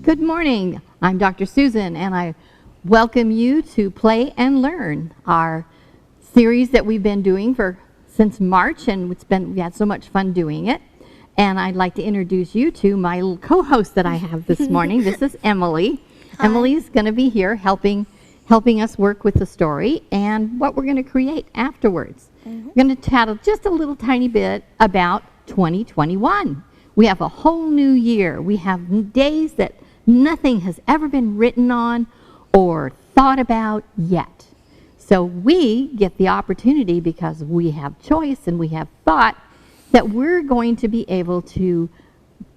Good morning. I'm Dr. Susan, and I welcome you to Play and Learn, our series that we've been doing since March, and we had so much fun doing it. And I'd like to introduce you to my little co-host that I have this morning. This is Emily. Hi. Emily's going to be here helping us work with the story and what we're going to create afterwards. We're going to tattle just a little tiny bit about 2021. We have a whole new year. We have days that nothing has ever been written on or thought about yet. So we get the opportunity, because we have choice and we have thought, that we're going to be able to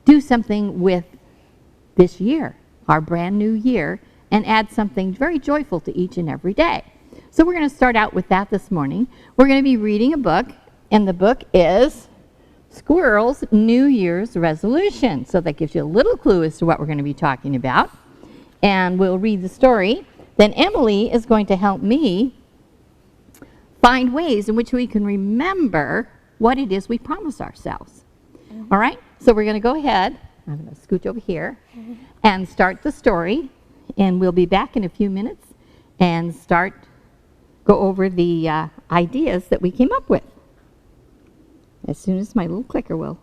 do something with this year, our brand new year, and add something very joyful to each and every day. So we're going to start out with that this morning. We're going to be reading a book, and the book is Squirrel's New Year's Resolution. So that gives you a little clue as to what we're going to be talking about. And we'll read the story. Then Emily is going to help me find ways in which we can remember what it is we promise ourselves. All right? So we're going to go ahead. I'm going to scooch over here and start the story. And we'll be back in a few minutes and go over the ideas that we came up with. As soon as my little clicker will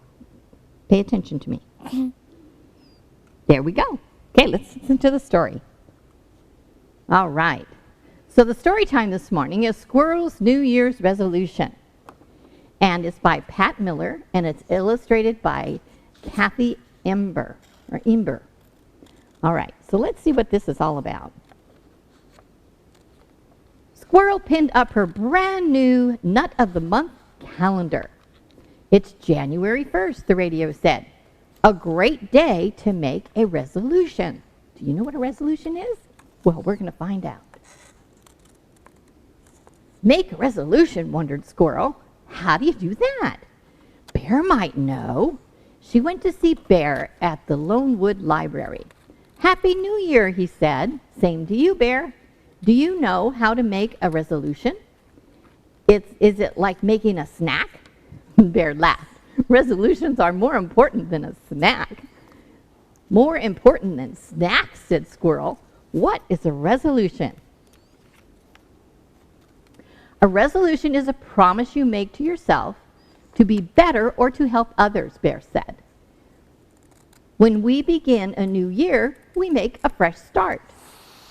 pay attention to me. There we go. Okay, let's listen to the story. All right. So the story time this morning is Squirrel's New Year's Resolution. And it's by Pat Miller, and it's illustrated by Kathy Imber. All right, so let's see what this is all about. Squirrel pinned up her brand new Nut of the Month calendar. It's January 1st, the radio said. A great day to make a resolution. Do you know what a resolution is? Well, we're going to find out. Make a resolution, wondered Squirrel. How do you do that? Bear might know. She went to see Bear at the Lone Wood Library. Happy New Year, he said. Same to you, Bear. Do you know how to make a resolution? Is it like making a snack? Bear laughed. Resolutions are more important than a snack. More important than snacks, said Squirrel. What is a resolution? A resolution is a promise you make to yourself to be better or to help others, Bear said. When we begin a new year, we make a fresh start.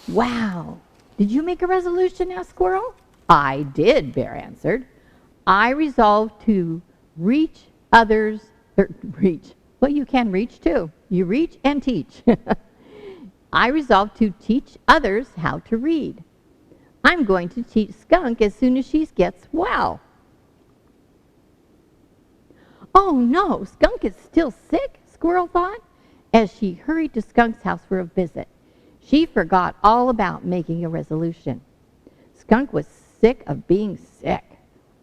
Well, did you make a resolution, asked Squirrel? I did, Bear answered. I resolved to reach others, well, you can reach too. You reach and teach. I resolved to teach others how to read. I'm going to teach Skunk as soon as she gets well. Oh no, Skunk is still sick, Squirrel thought, as she hurried to Skunk's house for a visit. She forgot all about making a resolution. Skunk was sick of being sick.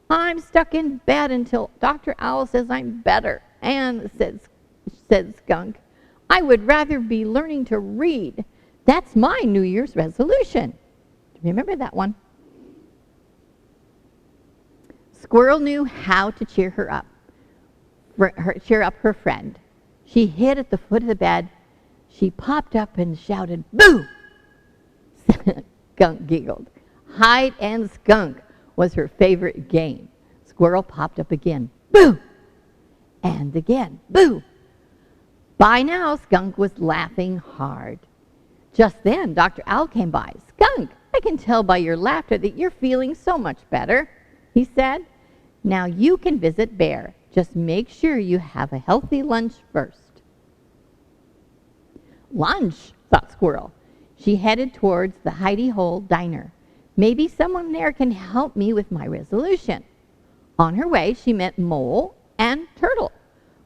I'm stuck in bed until Dr. Owl says I'm better. And said Skunk, I would rather be learning to read. That's my New Year's resolution. Do you remember that one? Squirrel knew how to cheer her up, cheer up her friend. She hid at the foot of the bed. She popped up and shouted, "Boo!" Skunk giggled. Hide and skunk was her favorite game. Squirrel popped up again. Boo! And again, boo! By now, Skunk was laughing hard. Just then, Dr. Owl came by. Skunk, I can tell by your laughter that you're feeling so much better, he said. Now you can visit Bear. Just make sure you have a healthy lunch first. Lunch, thought Squirrel. She headed towards the Hidey Hole diner. Maybe someone there can help me with my resolution. On her way, she met Mole and Turtle.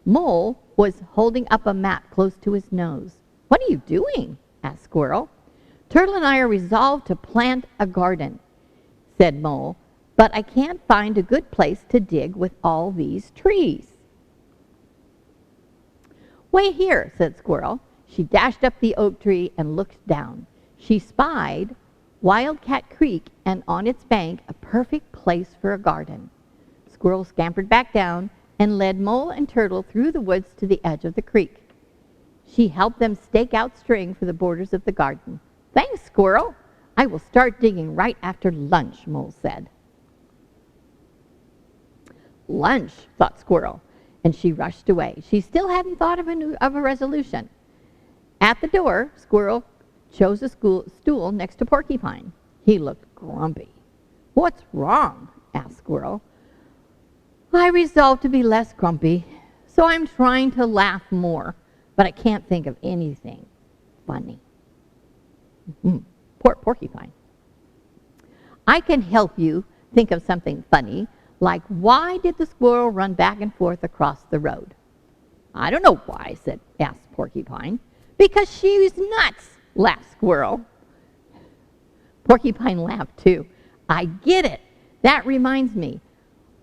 Mole was holding up a map close to his nose. What are you doing? Asked Squirrel. Turtle and I are resolved to plant a garden, said Mole, but I can't find a good place to dig with all these trees. Wait here, said Squirrel. She dashed up the oak tree and looked down. She spied Wildcat Creek, and on its bank, a perfect place for a garden. Squirrel scampered back down and led Mole and Turtle through the woods to the edge of the creek. She helped them stake out string for the borders of the garden. Thanks, Squirrel. I will start digging right after lunch, Mole said. Lunch, thought Squirrel, and she rushed away. She still hadn't thought of a resolution. At the door, Squirrel chose a stool next to Porcupine. He looked grumpy. What's wrong? Asked Squirrel. I resolved to be less grumpy, so I'm trying to laugh more, but I can't think of anything funny. Poor Porcupine. I can help you think of something funny, like why did the squirrel run back and forth across the road? I don't know why, asked Porcupine. Because she's nuts, laughed Squirrel. Porcupine laughed too. I get it. That reminds me.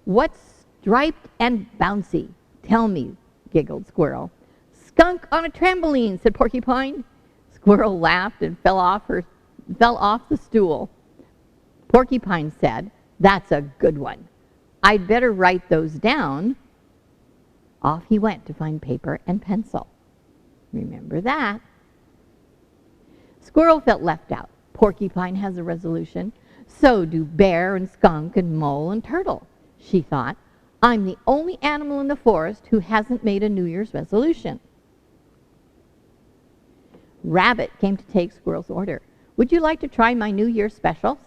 What's striped and bouncy? Tell me, giggled Squirrel. Skunk on a trampoline, said Porcupine. Squirrel laughed and fell off the stool. Porcupine said, that's a good one. I'd better write those down. Off he went to find paper and pencil. Remember that. Squirrel felt left out. Porcupine has a resolution. So do Bear and Skunk and Mole and Turtle. She thought, I'm the only animal in the forest who hasn't made a New Year's resolution. Rabbit came to take Squirrel's order. Would you like to try my New Year's special?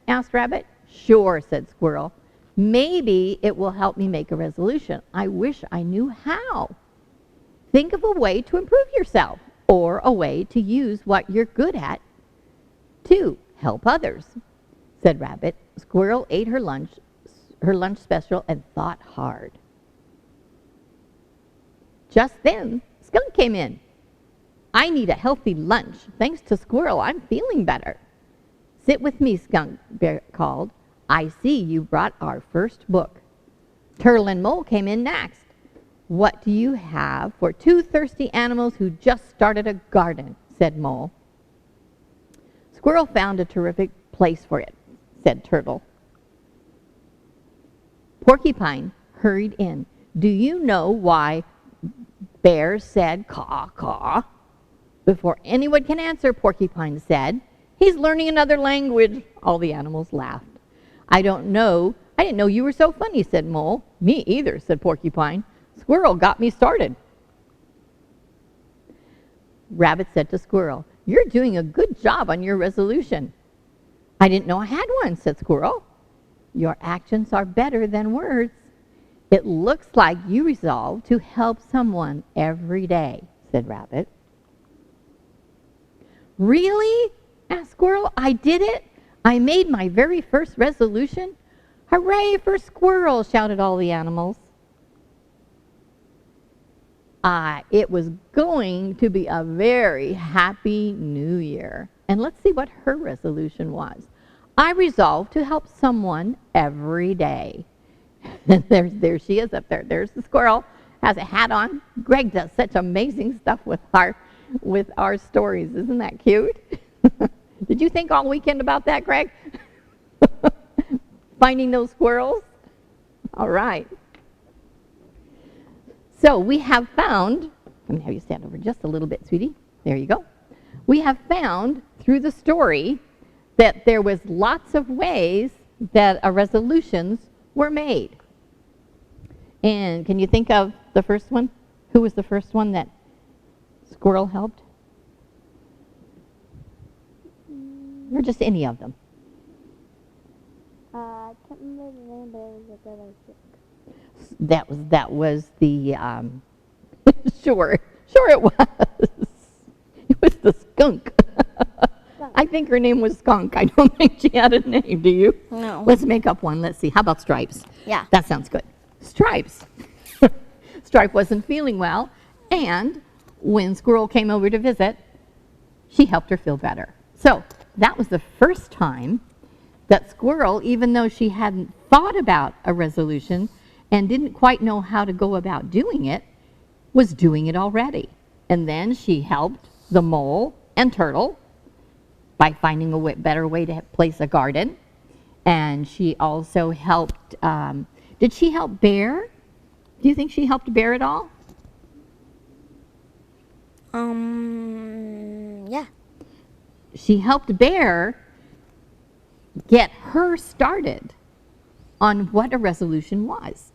asked Rabbit. Sure, said Squirrel. Maybe it will help me make a resolution. I wish I knew how. Think of a way to improve yourself or a way to use what you're good at to help others, said Rabbit. Squirrel ate her lunch special and thought hard. Just then, Skunk came in. I need a healthy lunch. Thanks to Squirrel, I'm feeling better. Sit with me, Skunk Bear called. I see you brought our first book. Turtle and Mole came in next. What do you have for two thirsty animals who just started a garden? Said Mole. Squirrel found a terrific place for it, said Turtle. Porcupine hurried in. Do you know why Bear said caw, caw? Before anyone can answer, Porcupine said, he's learning another language. All the animals laughed. I didn't know you were so funny, said Mole. Me either, said Porcupine. Squirrel got me started. Rabbit said to Squirrel, you're doing a good job on your resolution. I didn't know I had one, said Squirrel. Your actions are better than words. It looks like you resolved to help someone every day, said Rabbit. Really? asked Squirrel. I did it? I made my very first resolution? Hooray for Squirrel, shouted all the animals. It was going to be a very happy new year. And let's see what her resolution was. I resolved to help someone every day. There she is up there. There's the squirrel, has a hat on. Greg does such amazing stuff with our stories. Isn't that cute? Did you think all weekend about that, Greg? Finding those squirrels? All right. So we have found, let me have you stand over just a little bit, sweetie. There you go. We have found through the story that there was lots of ways that resolutions were made. And can you think of the first one? Who was the first one that Squirrel helped? Or just any of them? I can't remember the name, but it was a good idea. That was the sure it was. It was the skunk. I think her name was Skunk. I don't think she had a name. Do you? No. Let's make up one. Let's see. How about Stripes? Yeah. That sounds good. Stripes. Stripe wasn't feeling well, and when Squirrel came over to visit, she helped her feel better. So that was the first time that Squirrel, even though she hadn't thought about a resolution and didn't quite know how to go about doing it, was doing it already. And then she helped the Mole and Turtle by finding a better way to place a garden. And she also helped, did she help Bear? Do you think she helped Bear at all? Yeah. She helped Bear get her started on what a resolution was.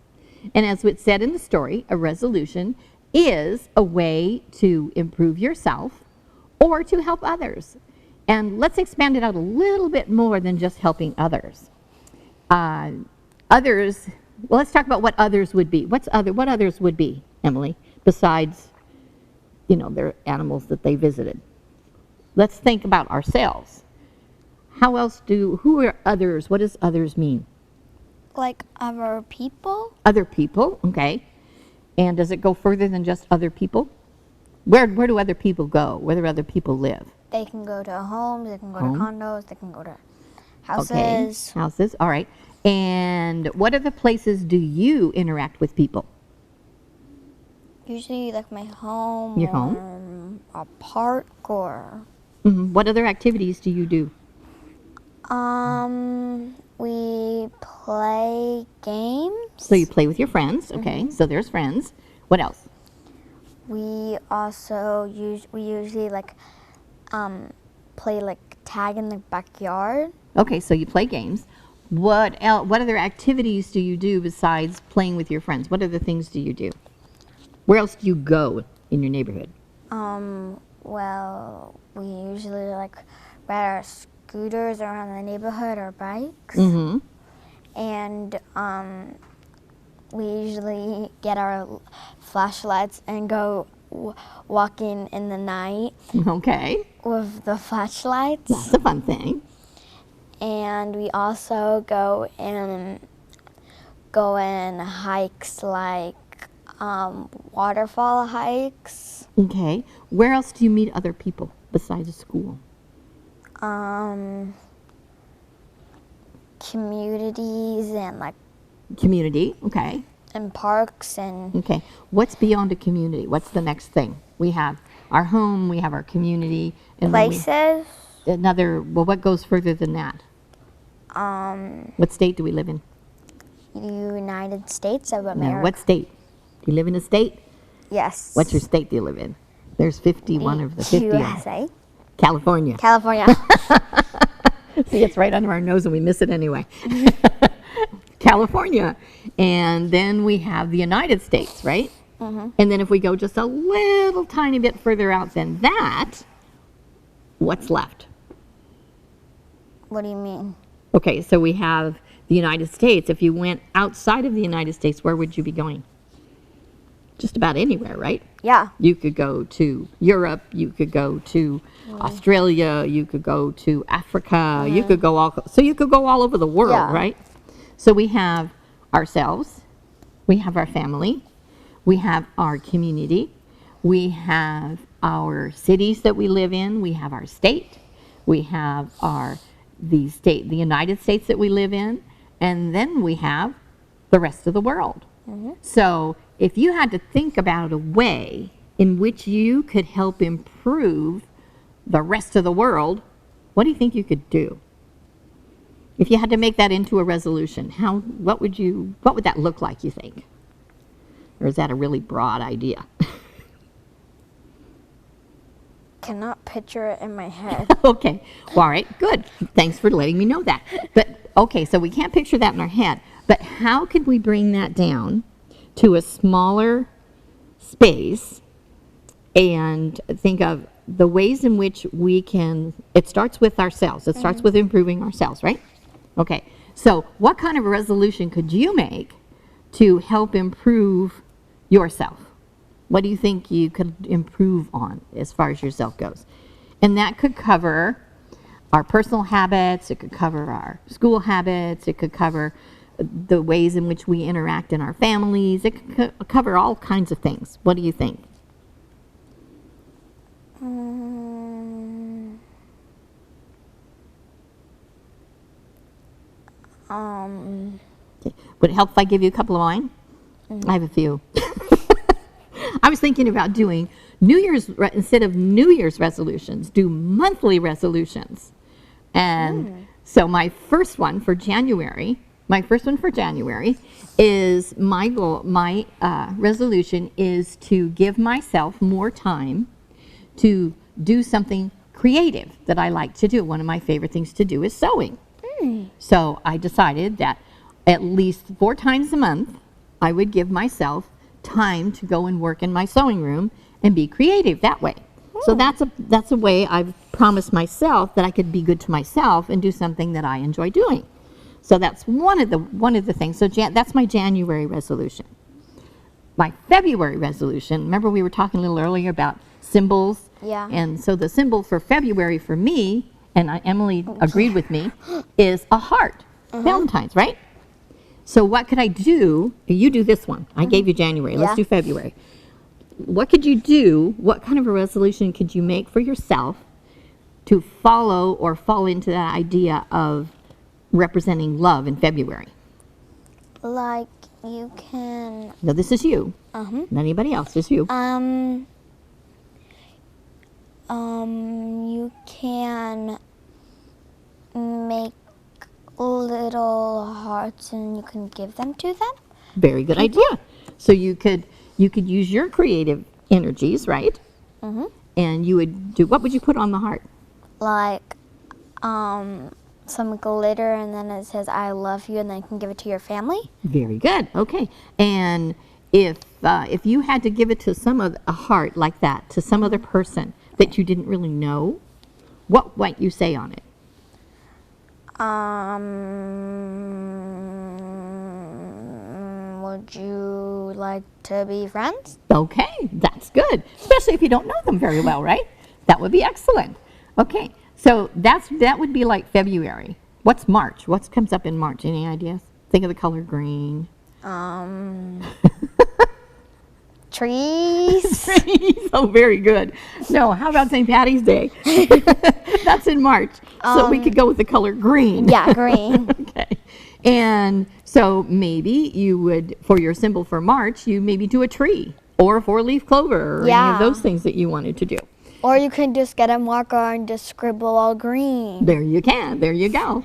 And as it said in the story, a resolution is a way to improve yourself or to help others. And let's expand it out a little bit more than just helping others. Others, well, let's talk about what others would be. What others would be, Emily, besides, their animals that they visited? Let's think about ourselves. Who are others? What does others mean? Like other people? Other people, okay. And does it go further than just other people? Where do other people go? Where do other people live? They can go to homes, they can go to condos, they can go to houses. Okay, houses, all right. And what other places do you interact with people? Usually like my home. Your home? A park or... What other activities do you do? We play games. So you play with your friends, okay. So there's friends. What else? We also usually like play like tag in the backyard. Okay, so you play games. What other activities do you do besides playing with your friends? What other things do you do? Where else do you go in your neighborhood? Well, we usually like ride our scooters around the neighborhood or bikes. And we usually get our flashlights and go walking in the night. Okay. With the flashlights. That's a fun thing. And we also go in hikes like waterfall hikes. Okay. Where else do you meet other people besides school? Communities and like... Community, okay. And parks and... Okay. What's beyond a community? What's the next thing? We have our home, we have our community. And places. What goes further than that? What state do we live in? United States of America. No, what state? Do you live in a state? Yes. What's your state do you live in? There's 51 of the 50. USA. California. California. See, it's right under our nose and we miss it anyway. California. And then we have the United States, right? And then if we go just a little tiny bit further out than that, what's left? What do you mean? Okay, so we have the United States. If you went outside of the United States, where would you be going? Just about anywhere, right? Yeah. You could go to Europe, you could go to Australia, you could go to Africa, you could go all over the world, right? So we have ourselves, we have our family, we have our community, we have our cities that we live in, we have our state, we have the United States that we live in, and then we have the rest of the world. So if you had to think about a way in which you could help improve the rest of the world, what do you think you could do? If you had to make that into a resolution, what would that look like, you think? Or is that a really broad idea? Cannot picture it in my head. Okay, well, all right, good. Thanks for letting me know that. But okay, so we can't picture that in our head. But how can we bring that down to a smaller space and think of the ways in which we can, it starts with ourselves. It starts with improving ourselves, right? Okay, so what kind of a resolution could you make to help improve yourself? What do you think you could improve on as far as yourself goes? And that could cover our personal habits, it could cover our school habits, it could cover the ways in which we interact in our families, it could cover all kinds of things. What do you think? Okay. Would it help if I give you a couple of mine? I have a few. I was thinking about doing instead of New Year's resolutions, do monthly resolutions. And so my first one for January is my goal, my resolution is to give myself more time to do something creative that I like to do. One of my favorite things to do is sewing. So I decided that at least 4 times a month, I would give myself time to go and work in my sewing room and be creative that way. So that's a way I've promised myself that I could be good to myself and do something that I enjoy doing. So that's one of the things. So that's my January resolution. My February resolution, remember we were talking a little earlier about symbols? Yeah. And so the symbol for February for me, and Emily agreed with me, is a heart. Valentine's, right? So what could I do? You do this one. I gave you January. Let's do February. What could you do? What kind of a resolution could you make for yourself to follow or fall into that idea of representing love in February? Like you can. No, this is you. Not anybody else. Just you. You can make little hearts and you can give them to them. Very good idea. So you could use your creative energies, right? And you would do, what would you put on the heart? Like some glitter, and then it says I love you, and then you can give it to your family. Very good. Okay. And if you had to give it to a heart like that to some other person that you didn't really know, what might you say on it? Would you like to be friends? Okay, that's good. Especially if you don't know them very well, right? That would be excellent. Okay, so that would be like February. What's March? What comes up in March? Any ideas? Think of the color green. Trees. Trees. Oh, very good. No, how about St. Patty's Day? That's in March. So we could go with the color green. Yeah, green. Okay. And so maybe you would, for your symbol for March, you maybe do a tree or a 4-leaf clover or any of those things that you wanted to do. Or you can just get a marker and just scribble all green. There you can. There you go.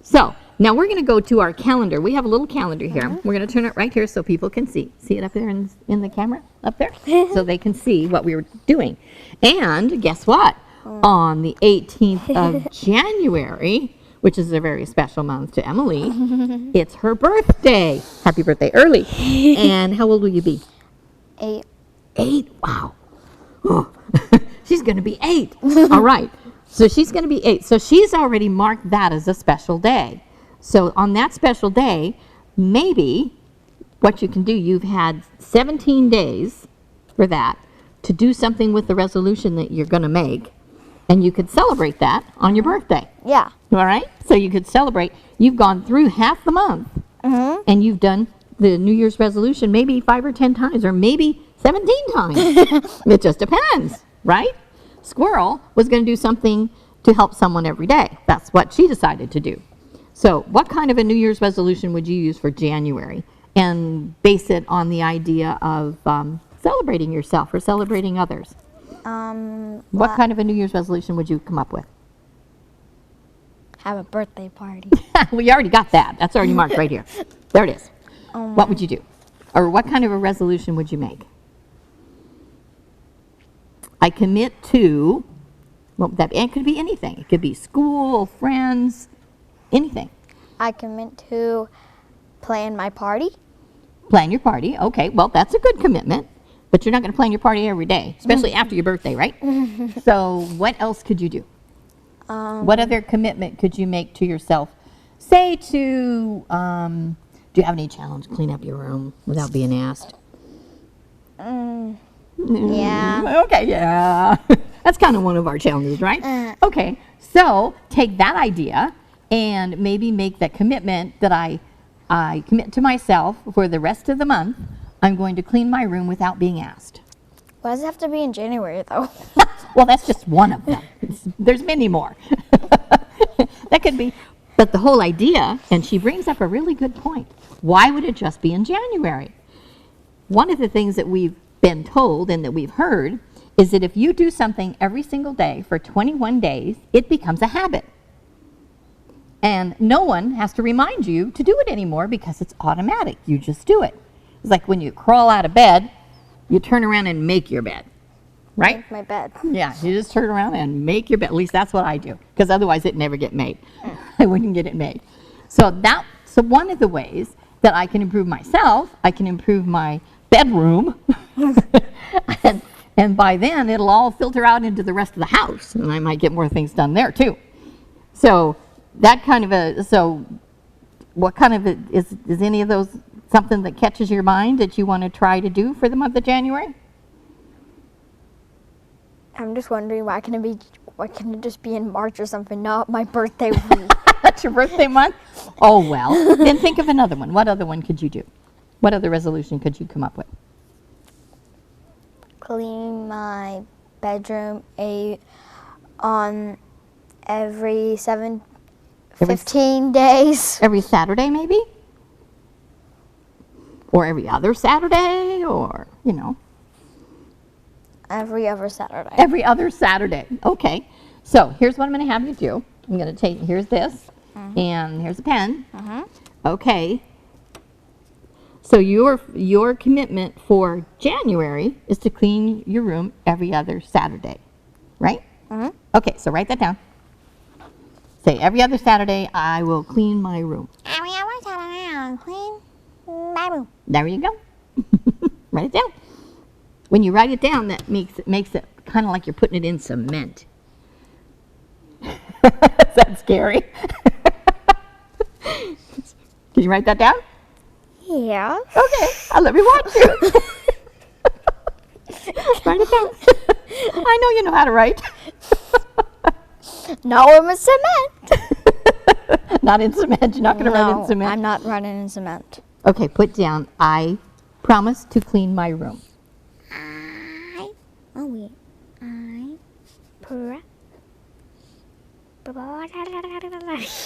So now we're going to go to our calendar. We have a little calendar here. We're going to turn it right here so people can see. See it up there in the camera? Up there? So they can see what we were doing. And guess what? On the 18th of January, which is a very special month to Emily, it's her birthday. Happy birthday early. And how old will you be? 8. 8? Wow. Oh. She's going to be 8. All right. So she's going to be 8. So she's already marked that as a special day. So on that special day, maybe what you can do, you've had 17 days for that to do something with the resolution that you're going to make. And you could celebrate that on your birthday. Yeah. All right? So you could celebrate. You've gone through half the month. And you've done the New Year's resolution maybe 5 or 10 times or maybe 17 times. It just depends, right? Squirrel was going to do something to help someone every day. That's what she decided to do. So what kind of a New Year's resolution would you use for January? And base it on the idea of celebrating yourself or celebrating others. What kind of a New Year's resolution would you come up with? Have a birthday party. We already got that. That's already marked right here. There it is. What would you do? Or what kind of a resolution would you make? I commit to, well, it could be anything. It could be school, friends, anything. I commit to plan my party. Plan your party. Okay, well, that's a good commitment. But you're not going to plan your party every day, especially after your birthday, right? So what else could you do? What other commitment could you make to yourself? Say to, do you have any challenge? Clean up your room without being asked. Yeah. Okay, yeah. That's kind of one of our challenges, right? Okay, so take that idea and maybe make that commitment that I commit to myself for the rest of the month. I'm going to clean my room without being asked. Why does it have to be in January, though? Well, that's just one of them. There's many more. That could be, but the whole idea, and she brings up a really good point. Why would it just be in January? One of the things that we've been told and that we've heard is that if you do something every single day for 21 days, it becomes a habit. And no one has to remind you to do it anymore because it's automatic. You just do it. It's like when you crawl out of bed, you turn around and make your bed. right? Make my bed. Yeah, you just turn around and make your bed. At least that's what I do, because otherwise it'd never get made. I wouldn't get it made. So one of the ways that I can improve myself, I can improve my bedroom, and by then it'll all filter out into the rest of the house, and I might get more things done there too. So that kind of so what kind of is any of those something that catches your mind that you want to try to do for the month of January? I'm just wondering why can it just be in March or something, not my birthday week? That's your birthday month? Oh, well, then think of another one. What other one could you do? What other resolution could you come up with? Clean my bedroom on every 15 days. Every Saturday, maybe? Or every other Saturday, or, you know. Every other Saturday. Every other Saturday. Okay. So here's what I'm going to have you do. I'm going to take, here's this, and here's a pen. Okay. So your commitment for January is to clean your room every other Saturday, right? Okay, so write that down. Say, every other Saturday, I will clean my room. Every other Saturday, I'll clean my room. There you go. Write it down. When you write it down, that makes it kind of like you're putting it in cement. Is that scary? Can you write that down? Yeah. Okay, I'll let me watch you. Write it down. I know you know how to write. No, I'm in cement. Not in cement. You're not going to write in cement. I'm not writing in cement. Okay, put down, I promise to clean my room.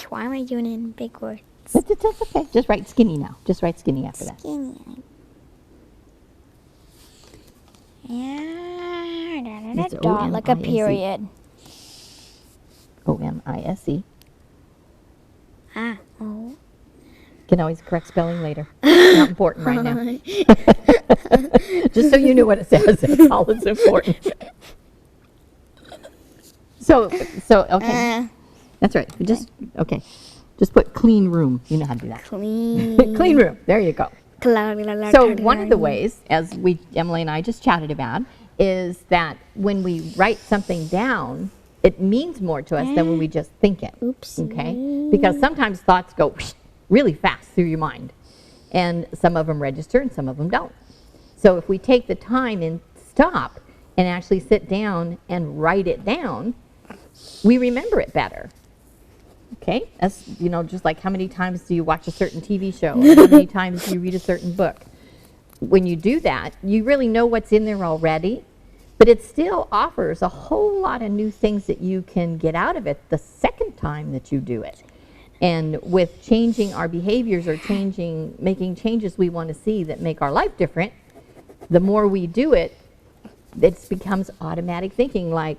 Why am I doing it in big words? That's okay. Just write skinny now. Just write skinny after that. Skinny. And a dot, like a period. O-M-I-S-E. Oh. Can always correct spelling later. Not important right now. Just so you know what it says. That's all that's important. So okay. That's right. Okay. Just put clean room. You know how to do that. Clean. Clean room. There you go. So one of the ways, as Emily and I just chatted about, is that when we write something down, it means more to us than when we just think it. Oops. Okay? Because sometimes thoughts go really fast through your mind, and some of them register and some of them don't. So if we take the time and stop and actually sit down and write it down, we remember it better. Okay? That's, just like how many times do you watch a certain TV show? Or how many times do you read a certain book? When you do that, you really know what's in there already, but it still offers a whole lot of new things that you can get out of it the second time that you do it. And with changing our behaviors or making changes we want to see that make our life different, the more we do it, it becomes automatic thinking. Like,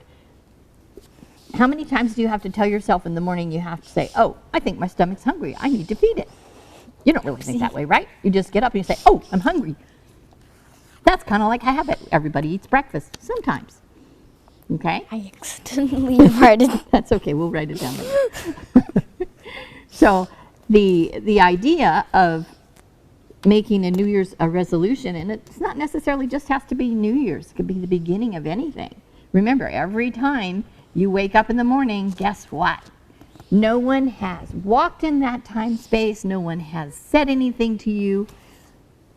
how many times do you have to tell yourself in the morning you have to say, oh, I think my stomach's hungry. I need to feed it. You don't really think that way, right? You just get up and you say, oh, I'm hungry. That's kind of like a habit. Everybody eats breakfast sometimes. Okay? I accidentally wrote it. That's okay. We'll write it down later. So the idea of making a New Year's resolution, and it's not necessarily just has to be New Year's. It could be the beginning of anything. Remember, every time you wake up in the morning, guess what? No one has walked in that time space. No one has said anything to you.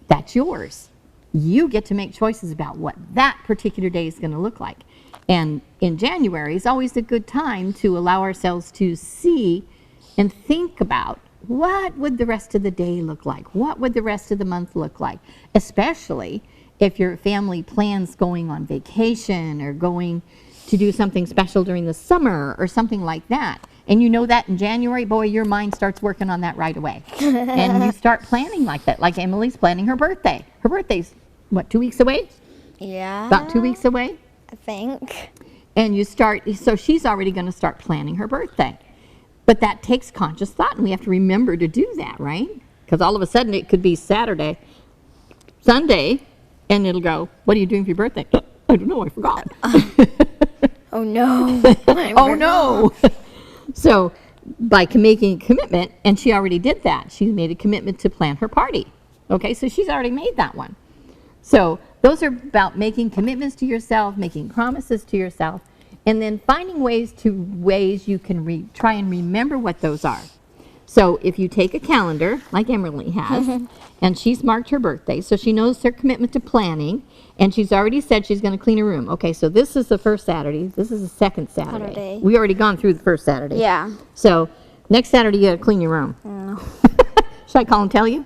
That's yours. You get to make choices about what that particular day is going to look like. And in January is always a good time to allow ourselves to see and think about what would the rest of the day look like? What would the rest of the month look like? Especially if your family plans going on vacation or going to do something special during the summer or something like that. And you know that in January, boy, your mind starts working on that right away. And you start planning like that. Like Emily's planning her birthday. Her birthday's, what, 2 weeks away? Yeah. About 2 weeks away? I think. And so she's already going to start planning her birthday. But that takes conscious thought, and we have to remember to do that, right? Because all of a sudden it could be Sunday, and it'll go, what are you doing for your birthday? I don't know, I forgot. Oh no. Oh no. So by making a commitment, and she already did that. She made a commitment to plan her party. Okay, so she's already made that one. So those are about making commitments to yourself, making promises to yourself, and then finding ways you can try and remember what those are. So if you take a calendar, like Emily has, and she's marked her birthday, so she knows her commitment to planning, and she's already said she's going to clean her room. Okay, so this is the first Saturday. This is the second Saturday. We already gone through the first Saturday. Yeah. So next Saturday, you got to clean your room. No. Should I call and tell you?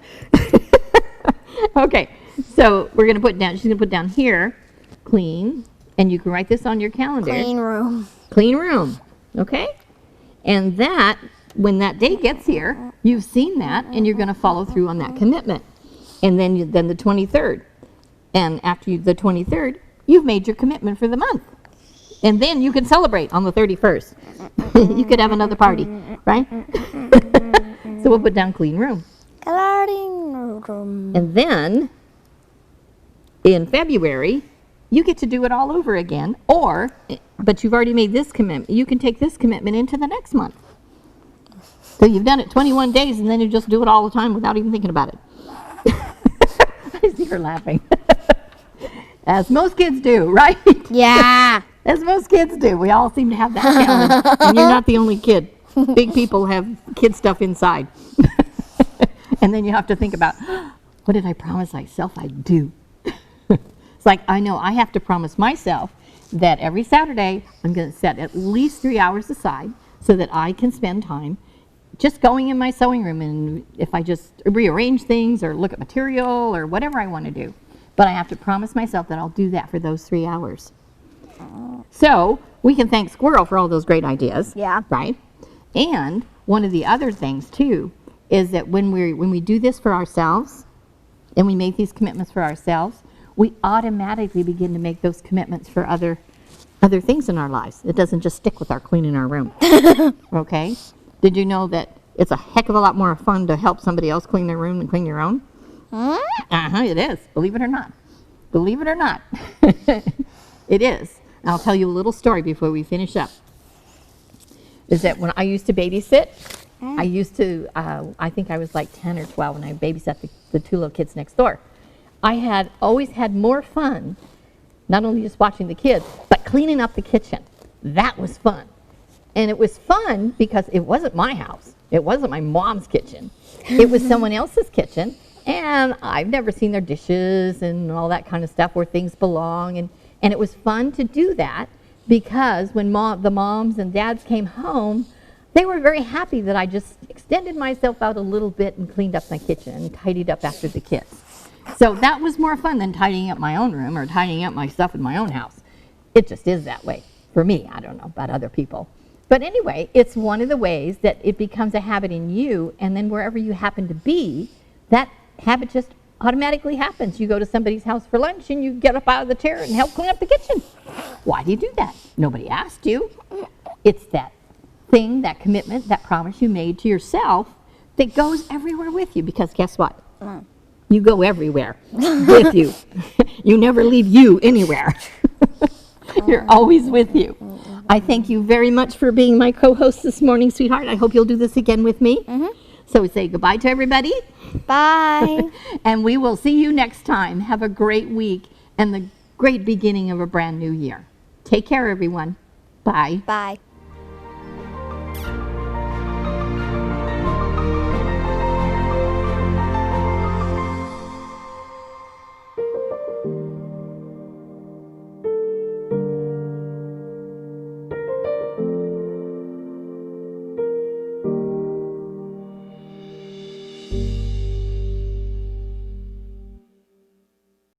Okay, so we're going to put down, she's going to put down here, clean, and you can write this on your calendar. Clean room. Clean room, okay? And that, when that day gets here, you've seen that, and you're going to follow through on that commitment. And then the 23rd. And after the 23rd, you've made your commitment for the month. And then you can celebrate on the 31st. You could have another party, right? So we'll put down clean room. Clean room. And then, in February, you get to do it all over again. But you've already made this commitment. You can take this commitment into the next month. So you've done it 21 days, and then you just do it all the time without even thinking about it. I see her laughing. As most kids do, right? Yeah. As most kids do. We all seem to have that challenge. And you're not the only kid. Big people have kid stuff inside. And then you have to think about, what did I promise myself I'd do? It's like, I know I have to promise myself that every Saturday I'm going to set at least 3 hours aside so that I can spend time just going in my sewing room, and if I just rearrange things or look at material or whatever I want to do. But I have to promise myself that I'll do that for those 3 hours. So we can thank Squirrel for all those great ideas. Yeah. Right? And one of the other things too is that when we do this for ourselves and we make these commitments for ourselves, we automatically begin to make those commitments for other things in our lives. It doesn't just stick with our cleaning our room. Okay? Did you know that it's a heck of a lot more fun to help somebody else clean their room than clean your own? It is. Believe it or not. Believe it or not. It is. And I'll tell you a little story before we finish up. Is that when I used to babysit, I used to, I think I was like 10 or 12 when I babysat the two little kids next door. I had always had more fun, not only just watching the kids, but cleaning up the kitchen. That was fun. And it was fun because it wasn't my house. It wasn't my mom's kitchen. It was someone else's kitchen. And I've never seen their dishes and all that kind of stuff where things belong. And it was fun to do that because when the moms and dads came home, they were very happy that I just extended myself out a little bit and cleaned up my kitchen and tidied up after the kids. So that was more fun than tidying up my own room or tidying up my stuff in my own house. It just is that way for me. I don't know about other people. But anyway, it's one of the ways that it becomes a habit in you, and then wherever you happen to be, that habit just automatically happens. You go to somebody's house for lunch and you get up out of the chair and help clean up the kitchen. Why do you do that? Nobody asked you. It's that thing, that commitment, that promise you made to yourself that goes everywhere with you, because guess what? You go everywhere with you. You never leave you anywhere. You're always with you. I thank you very much for being my co-host this morning, sweetheart. I hope you'll do this again with me. So we say goodbye to everybody. Bye. And we will see you next time. Have a great week and the great beginning of a brand new year. Take care, everyone. Bye. Bye.